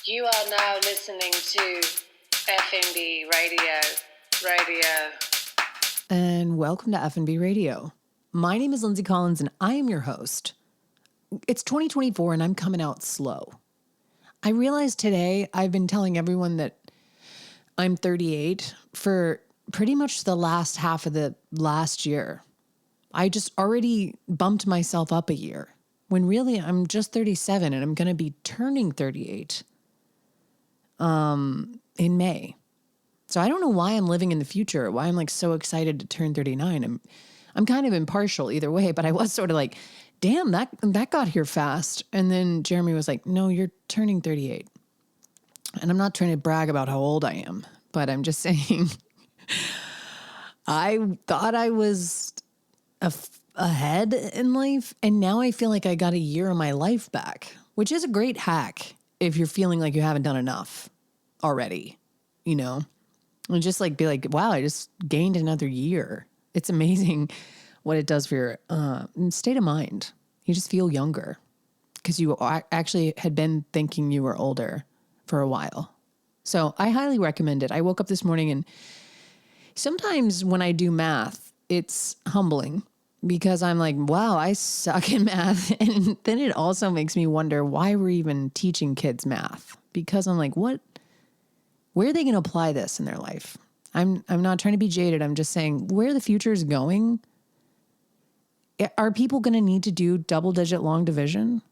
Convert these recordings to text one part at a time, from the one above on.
You are now listening to F&B Radio. And welcome to F&B Radio. My name is Lindsay Collins and I am your host. It's 2024 and I'm coming out slow. I realized today I've been telling everyone that I'm 38 for pretty much the last half of the last year. I just already bumped myself up a year when really I'm just 37 and I'm going to be turning 38 in May. So I don't know why I'm living in the future, why I'm like so excited to turn 39. I'm kind of impartial either way, but I was sort of like, damn, that got here fast. And then Jeremy was like, no, you're turning 38. And I'm not trying to brag about how old I am, but I'm just saying I thought I was ahead in life. And now I feel like I got a year of my life back, which is a great hack if you're feeling like you haven't done enough already, you know? And just like be like, wow, I just gained another year. It's amazing what it does for your state of mind. You just feel younger because you actually had been thinking you were older for a while. So I highly recommend it. I woke up this morning and sometimes when I do math, it's humbling because I'm like, wow, I suck in math. And then it also makes me wonder why we're even teaching kids math, because I'm like, where are they going to apply this in their life? I'm not trying to be jaded. I'm just saying where the future is going. Are people going to need to do double-digit long division?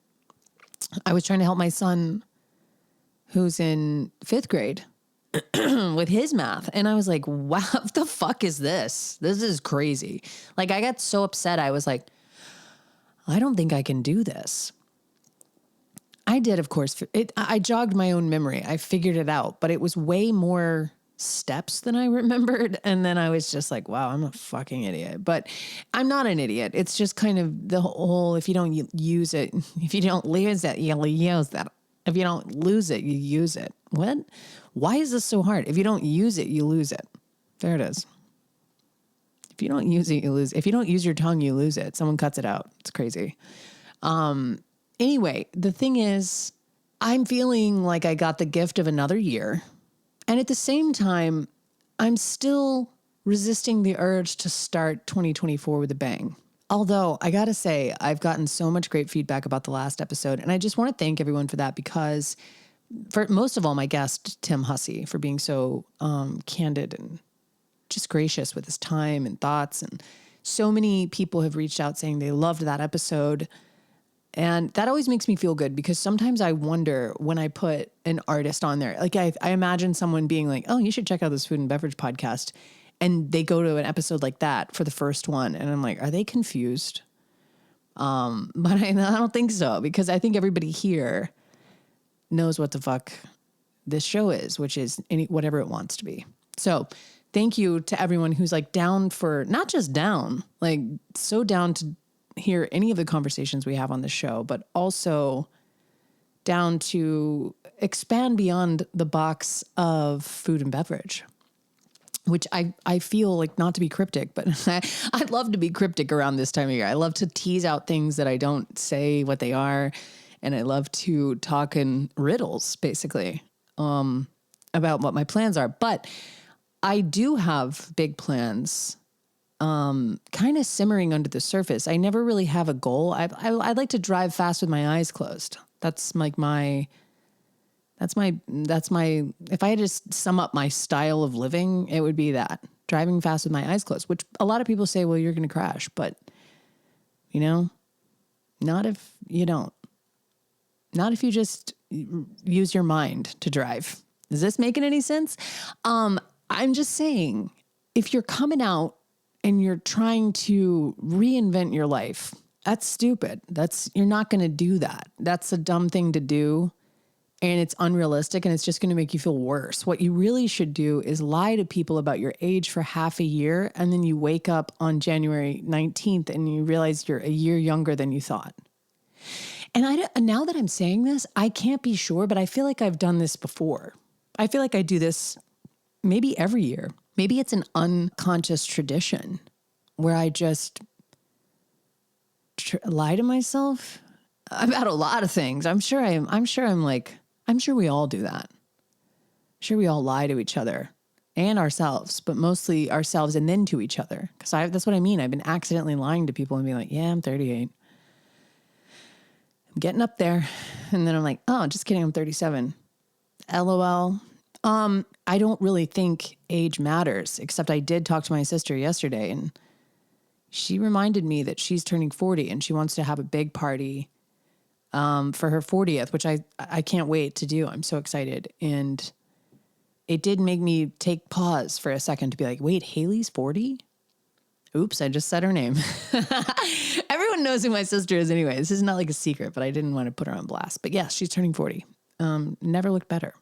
I was trying to help my son who's in 5th grade with his math. And I was like, wow, what the fuck is this? This is crazy. Like, I got so upset. I was like, I don't think I can do this. I did, of course. I jogged my own memory. I figured it out, but it was way more steps than I remembered. And then I was just like, wow, I'm a fucking idiot. But I'm not an idiot. It's just kind of the whole, if you don't use it, if you don't lose it, you'll use that. If you don't lose it, you use it. What? Why is this so hard? If you don't use it, you lose it. There it is. If you don't use it, you lose it. If you don't use your tongue, you lose it. Someone cuts it out. It's crazy. Anyway, the thing is, I'm feeling like I got the gift of another year. And at the same time, I'm still resisting the urge to start 2024 with a bang. Although I got to say, I've gotten so much great feedback about the last episode. And I just want to thank everyone for that, because for most of all, my guest, Tim Hussey, for being so candid and just gracious with his time and thoughts. And so many people have reached out saying they loved that episode. And that always makes me feel good, because sometimes I wonder when I put an artist on there, like I imagine someone being like, oh, you should check out this food and beverage podcast. And they go to an episode like that for the first one. And I'm like, are they confused? But I don't think so, because I think everybody here knows what the fuck this show is, which is whatever it wants to be. So thank you to everyone who's like down for, not just down, like so down to hear any of the conversations we have on the show, but also down to expand beyond the box of food and beverage, which I feel like, not to be cryptic, but I'd love to be cryptic around this time of year. I love to tease out things that I don't say what they are. And I love to talk in riddles, basically, about what my plans are. But I do have big plans kind of simmering under the surface. I never really have a goal. I like to drive fast with my eyes closed. That's like that's my, if I had to sum up my style of living, it would be that, driving fast with my eyes closed, which a lot of people say, well, you're going to crash, but you know, not if you don't, not if you just use your mind to drive. Is this making any sense? I'm just saying, if you're coming out and you're trying to reinvent your life, that's stupid. You're not going to do that. That's a dumb thing to do. And it's unrealistic, and it's just going to make you feel worse. What you really should do is lie to people about your age for half a year, and then you wake up on January 19th and you realize you're a year younger than you thought. And now that I'm saying this, I can't be sure, but I feel like I've done this before. I feel like I do this maybe every year. Maybe it's an unconscious tradition where I just lie to myself about a lot of things. I'm sure I'm like I'm sure we all do that. Sure, we all lie to each other and ourselves, but mostly ourselves and then to each other. Because that's what I mean. I've been accidentally lying to people and being like, yeah, I'm 38. I'm getting up there. And then I'm like, oh, just kidding, I'm 37. LOL. I don't really think age matters, except I did talk to my sister yesterday and she reminded me that she's turning 40 and she wants to have a big party for her 40th, which I can't wait to do. I'm so excited. And it did make me take pause for a second to be like, wait, Haley's 40? Oops, I just said her name. Everyone knows who my sister is anyway. This is not like a secret, but I didn't want to put her on blast. But yes, she's turning 40. Never looked better.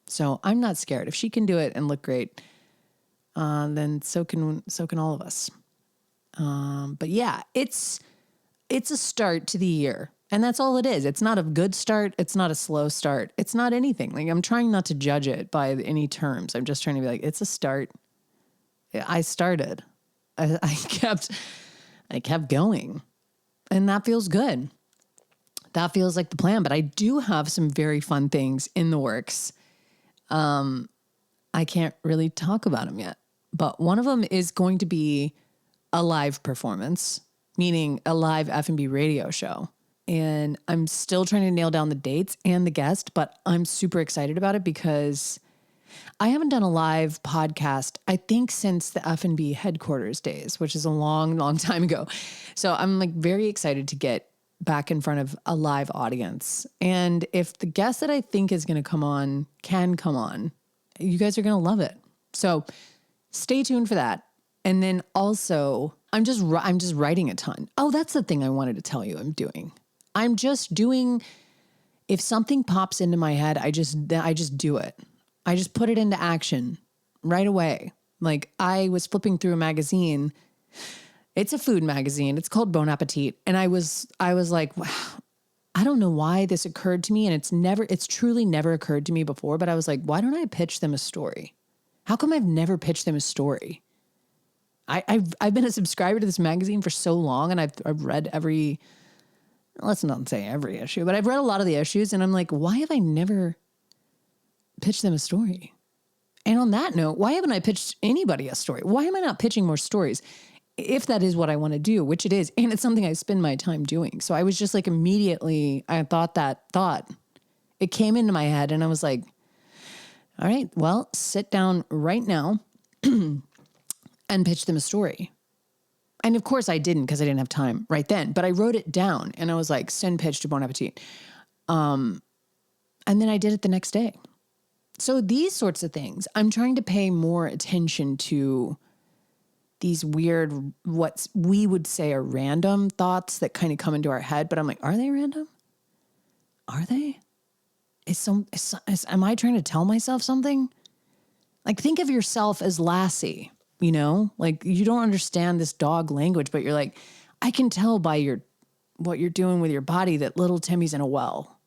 So I'm not scared. If she can do it and look great, then so can all of us. But yeah, it's a start to the year. And that's all it is. It's not a good start. It's not a slow start. It's not anything. Like, I'm trying not to judge it by any terms. I'm just trying to be like, it's a start. I started. I kept going. And that feels good. That feels like the plan. But I do have some very fun things in the works. I can't really talk about them yet. But one of them is going to be a live performance, meaning a live F&B radio show. And I'm still trying to nail down the dates and the guest, but I'm super excited about it because I haven't done a live podcast, I think, since the F&B headquarters days, which is a long, long time ago. So I'm like very excited to get back in front of a live audience. And if the guest that I think is going to come on can come on, you guys are going to love it. So stay tuned for that. And then also, I'm just writing a ton. Oh, that's the thing I wanted to tell you I'm doing. I'm just doing, if something pops into my head, I just do it. I just put it into action right away. Like, I was flipping through a magazine. It's a food magazine. It's called Bon Appetit. And I was like, wow, I don't know why this occurred to me. And it's truly never occurred to me before, but I was like, why don't I pitch them a story? How come I've never pitched them a story? I've been a subscriber to this magazine for so long, and I've read let's not say every issue, but I've read a lot of the issues, and I'm like, why have I never pitched them a story? And on that note, why haven't I pitched anybody a story? Why am I not pitching more stories? If that is what I want to do, which it is, and it's something I spend my time doing. So I was just like, immediately, I thought that thought. It came into my head, and I was like, all right, well, sit down right now and pitch them a story. And of course I didn't, because I didn't have time right then, but I wrote it down and I was like, send pitch to Bon Appetit. And then I did it the next day. So these sorts of things, I'm trying to pay more attention to these weird, what we would say are random thoughts that kind of come into our head. But I'm like, are they random? Are they? Am I trying to tell myself something? Like, think of yourself as Lassie. You know, like, you don't understand this dog language, but you're like, I can tell by what you're doing with your body that little Timmy's in a well.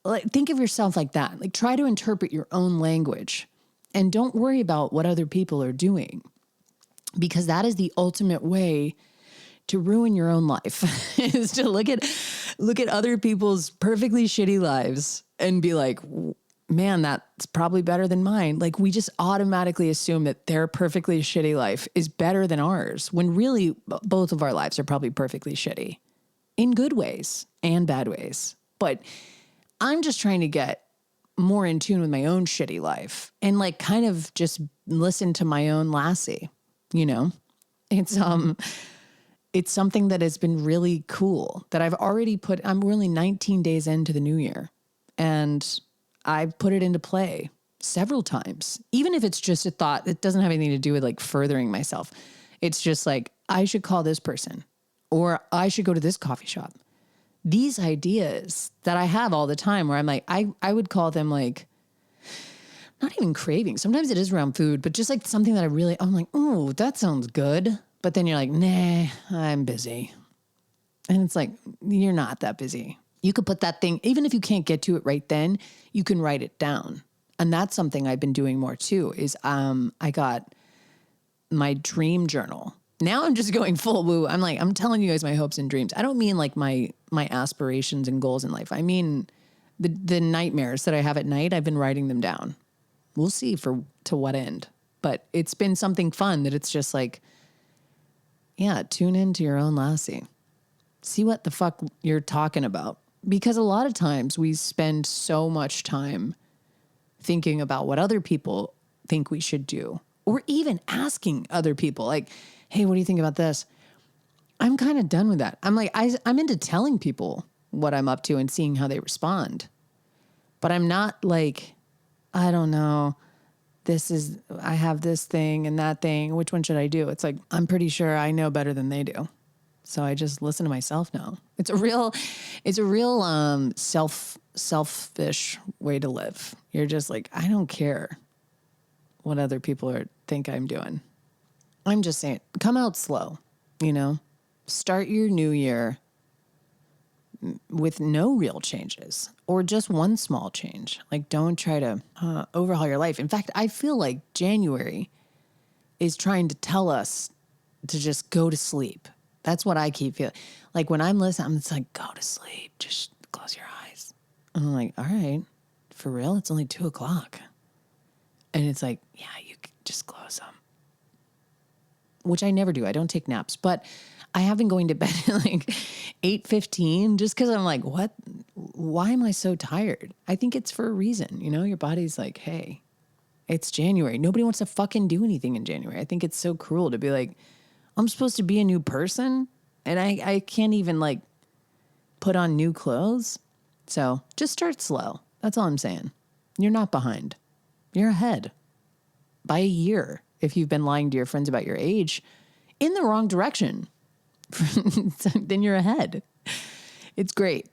Like, think of yourself like that. Like, try to interpret your own language and don't worry about what other people are doing, because that is the ultimate way to ruin your own life is to look at other people's perfectly shitty lives and be like, man, that's probably better than mine. Like, we just automatically assume that their perfectly shitty life is better than ours, when really both of our lives are probably perfectly shitty in good ways and bad ways. But I'm just trying to get more in tune with my own shitty life and like kind of just listen to my own Lassie, you know? It's something that has been really cool that I've already I'm really 19 days into the new year, and I've put it into play several times, even if it's just a thought. It doesn't have anything to do with like furthering myself. It's just like, I should call this person, or I should go to this coffee shop. These ideas that I have all the time where I'm like, I would call them like, not even craving. Sometimes it is around food, but just like something that I'm like, oh, that sounds good. But then you're like, nah, I'm busy. And it's like, you're not that busy. You could put that thing, even if you can't get to it right then, you can write it down. And that's something I've been doing more too, is I got my dream journal. Now I'm just going full woo. I'm telling you guys my hopes and dreams. I don't mean like my aspirations and goals in life. I mean The nightmares that I have at night, I've been writing them down. We'll see to what end. But it's been something fun that it's just like, yeah, tune into your own lassie. See what the fuck you're talking about. Because a lot of times we spend so much time thinking about what other people think we should do, or even asking other people like, hey, what do you think about this? I'm kind of done with that. I'm like, I'm into telling people what I'm up to and seeing how they respond. But I'm not like, I don't know, I have this thing and that thing. Which one should I do? It's like, I'm pretty sure I know better than they do. So I just listen to myself now. It's a real selfish way to live. You're just like, I don't care what other people think I'm doing. I'm just saying, come out slow, start your new year with no real changes or just one small change. Like, don't try to overhaul your life. In fact, I feel like January is trying to tell us to just go to sleep. That's what I keep feeling. Like when I'm listening, it's like, go to sleep. Just close your eyes. And I'm like, all right, for real? It's only 2:00. And it's like, yeah, you can just close them. Which I never do. I don't take naps. But I have been going to bed at like 8:15 just because I'm like, what? Why am I so tired? I think it's for a reason. Your body's like, hey, it's January. Nobody wants to fucking do anything in January. I think it's so cruel to be like, I'm supposed to be a new person and I can't even like put on new clothes. So just start slow. That's all I'm saying. You're not behind. You're ahead by a year. If you've been lying to your friends about your age in the wrong direction, then you're ahead. It's great.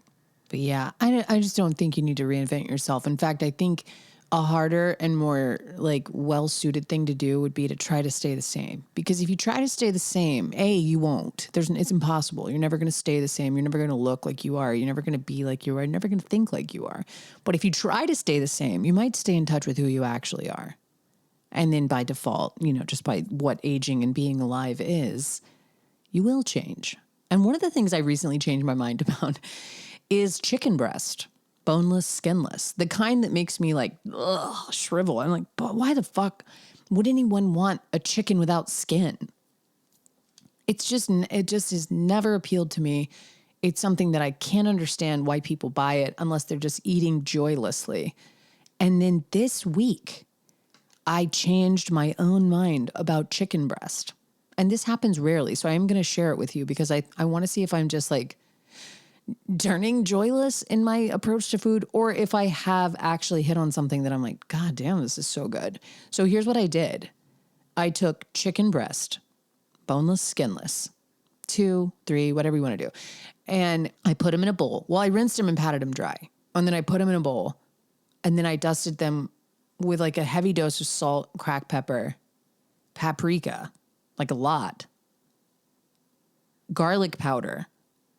But yeah, I just don't think you need to reinvent yourself. In fact, I think a harder and more like well-suited thing to do would be to try to stay the same. Because if you try to stay the same, you won't. It's impossible. You're never going to stay the same. You're never going to look like you are. You're never going to be like you are. You're never going to think like you are. But if you try to stay the same, you might stay in touch with who you actually are. And then by default, just by what aging and being alive is, you will change. And one of the things I recently changed my mind about is chicken breast. Boneless, skinless, the kind that makes me like, shrivel. I'm like, but why the fuck would anyone want a chicken without skin? It just has never appealed to me. It's something that I can't understand why people buy it unless they're just eating joylessly. And then this week, I changed my own mind about chicken breast. And this happens rarely. So I am going to share it with you because I want to see if I'm just like turning joyless in my approach to food, or if I have actually hit on something that I'm like, God damn, this is so good. So here's what I did. I took chicken breast, boneless, skinless, 2, 3, whatever you want to do. And I put them in a bowl. Well, I rinsed them and patted them dry. And then I put them in a bowl. And then I dusted them with like a heavy dose of salt, cracked pepper, paprika, like a lot, garlic powder,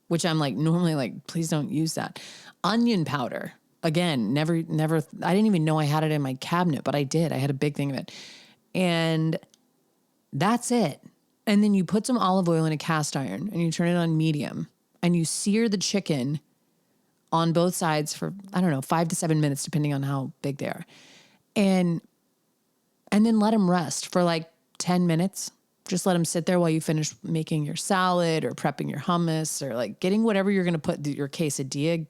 which I'm like, normally like, please don't use that. Onion powder. Again, never, I didn't even know I had it in my cabinet, but I did. I had a big thing of it. And that's it. And then you put some olive oil in a cast iron and you turn it on medium and you sear the chicken on both sides for, 5 to 7 minutes, depending on how big they are. And then let them rest for like 10 minutes. Just let them sit there while you finish making your salad or prepping your hummus or like getting whatever you're going to put your quesadilla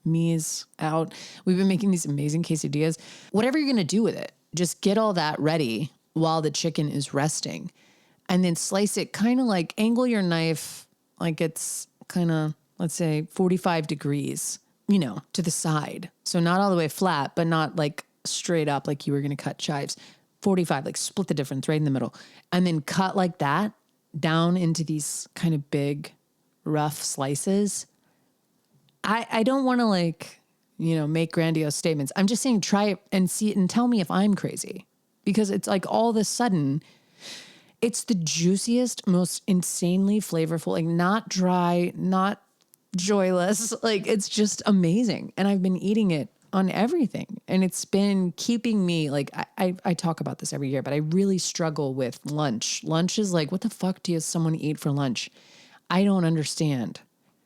me's out. We've been making these amazing quesadillas. Whatever you're going to do with it, just get all that ready while the chicken is resting. And then slice it kind of like angle your knife like it's kind of, let's say, 45 degrees, to the side. So not all the way flat, but not like straight up like you were going to cut chives. 45, like split the difference right in the middle. And then cut like that down into these kind of big, rough slices. I don't want to like, make grandiose statements. I'm just saying try it and see it and tell me if I'm crazy. Because it's like all of a sudden, it's the juiciest, most insanely flavorful, like not dry, not joyless. Like it's just amazing. And I've been eating it on everything. And it's been keeping me like, I talk about this every year, but I really struggle with lunch. Lunch is like, what the fuck does someone eat for lunch? I don't understand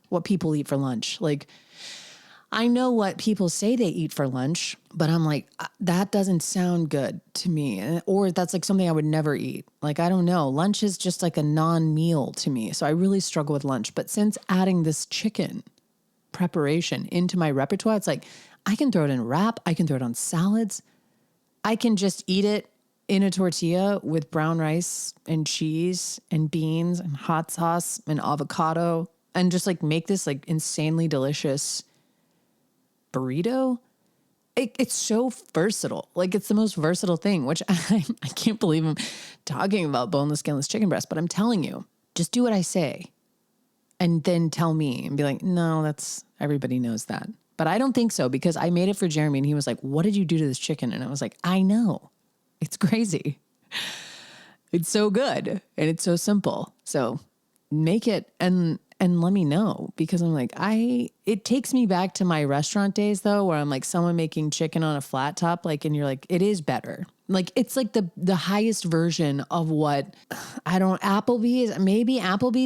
what people eat for lunch. Like I know what people say they eat for lunch, but I'm like, that doesn't sound good to me. Or that's like something I would never eat. Like, I don't know. Lunch is just like a non-meal to me. So I really struggle with lunch. But since adding this chicken preparation into my repertoire, it's like, I can throw it in a wrap. I can throw it on salads. I can just eat it in a tortilla with brown rice and cheese and beans and hot sauce and avocado and just like make this like insanely delicious burrito. It's so versatile. Like it's the most versatile thing, which I can't believe I'm talking about boneless, skinless chicken breast, but I'm telling you, just do what I say and then tell me and be like, no, that's everybody knows that. But I don't think so because I made it for Jeremy and he was like, what did you do to this chicken? And I was like, I know. It's crazy. It's so good and it's so simple. So make it and let me know because I'm like, it takes me back to my restaurant days though, where I'm like someone making chicken on a flat top, like, and you're like, it is better. Like, it's like the highest version of what Applebee's,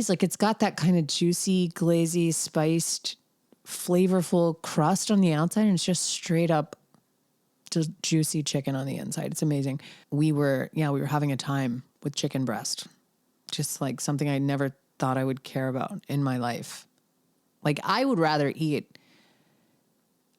like it's got that kind of juicy, glazy, spiced, flavorful crust on the outside. And it's just straight up just juicy chicken on the inside. It's amazing. We were having a time with chicken breast. Just like something I never thought I would care about in my life. Like I would rather eat,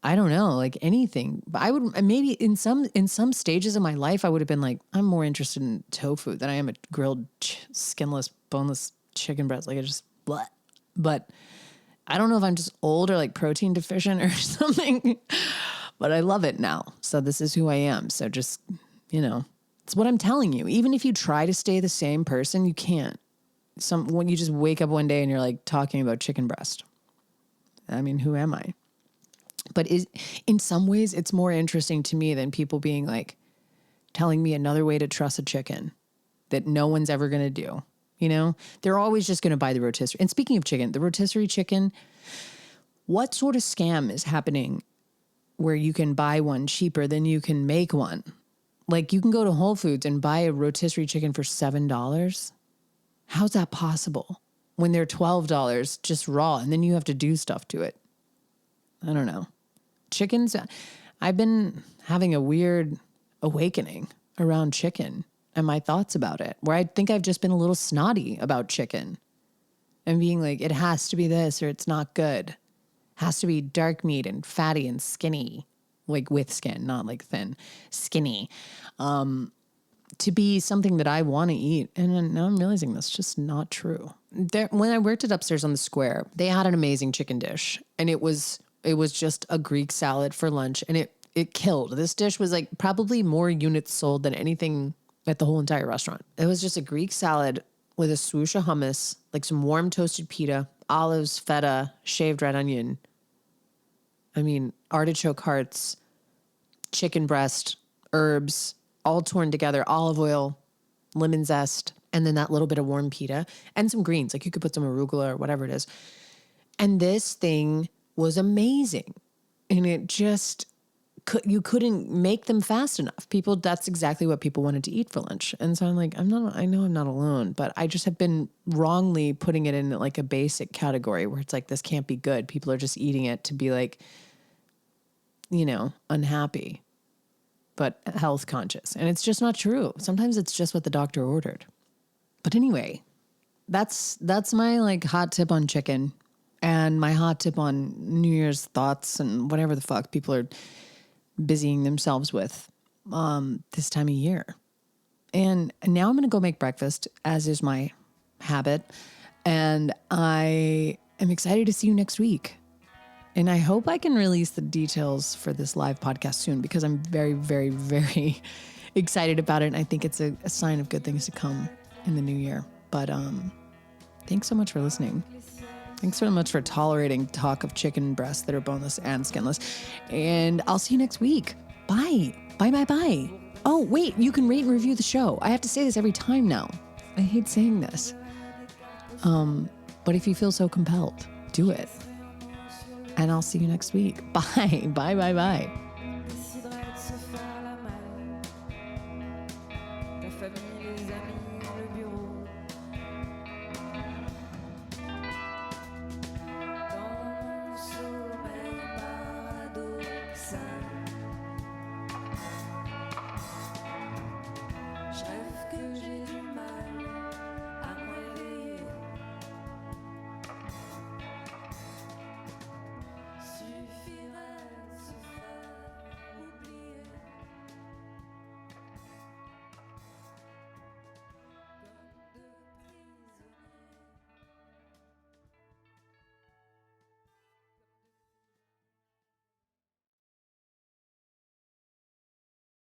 I don't know, like anything. But I would maybe in some stages of my life, I would have been like, I'm more interested in tofu than I am a grilled skinless, boneless chicken breast. Like I just, blah. But I don't know if I'm just old or like protein deficient or something, but I love it now. So this is who I am. So just, it's what I'm telling you. Even if you try to stay the same person, you can't. When you just wake up one day and you're like talking about chicken breast. I mean, who am I? But in some ways, it's more interesting to me than people being like telling me another way to truss a chicken that no one's ever going to do. They're always just going to buy the rotisserie. And speaking of chicken, the rotisserie chicken, what sort of scam is happening where you can buy one cheaper than you can make one? Like you can go to Whole Foods and buy a rotisserie chicken for $7. How's that possible when they're $12 just raw and then you have to do stuff to it? I don't know. Chickens, I've been having a weird awakening around chicken and my thoughts about it, where I think I've just been a little snotty about chicken and being like, it has to be this or it's not good. It has to be dark meat and fatty and skinny, like with skin, not like thin, skinny. To be something that I want to eat. And now I'm realizing that's just not true. When I worked at Upstairs on the Square, they had an amazing chicken dish. And it was just a Greek salad for lunch. And it killed. This dish was like probably more units sold than anything at the whole entire restaurant. It was just a Greek salad with a swoosh of hummus, like some warm toasted pita, olives, feta, shaved red onion. I mean, artichoke hearts, chicken breast, herbs, all torn together, olive oil, lemon zest, and then that little bit of warm pita and some greens. Like you could put some arugula or whatever it is. And this thing was amazing. And it just, you couldn't make them fast enough. That's exactly what people wanted to eat for lunch. And so I'm like, I know I'm not alone, but I just have been wrongly putting it in like a basic category where it's like, this can't be good. People are just eating it to be like, unhappy, but health conscious. And it's just not true. Sometimes it's just what the doctor ordered. But anyway, that's my like hot tip on chicken and my hot tip on New Year's thoughts and whatever the fuck people are busying themselves with this time of year. And now I'm going to go make breakfast, as is my habit. And I am excited to see you next week. And I hope I can release the details for this live podcast soon because I'm very, very, very excited about it. And I think it's a sign of good things to come in the new year. But thanks so much for listening. Thanks so much for tolerating talk of chicken breasts that are boneless and skinless. And I'll see you next week. Bye. Bye, bye, bye. Oh, wait, you can rate and review the show. I have to say this every time now. I hate saying this. But if you feel so compelled, do it. And I'll see you next week. Bye. Bye, bye, bye.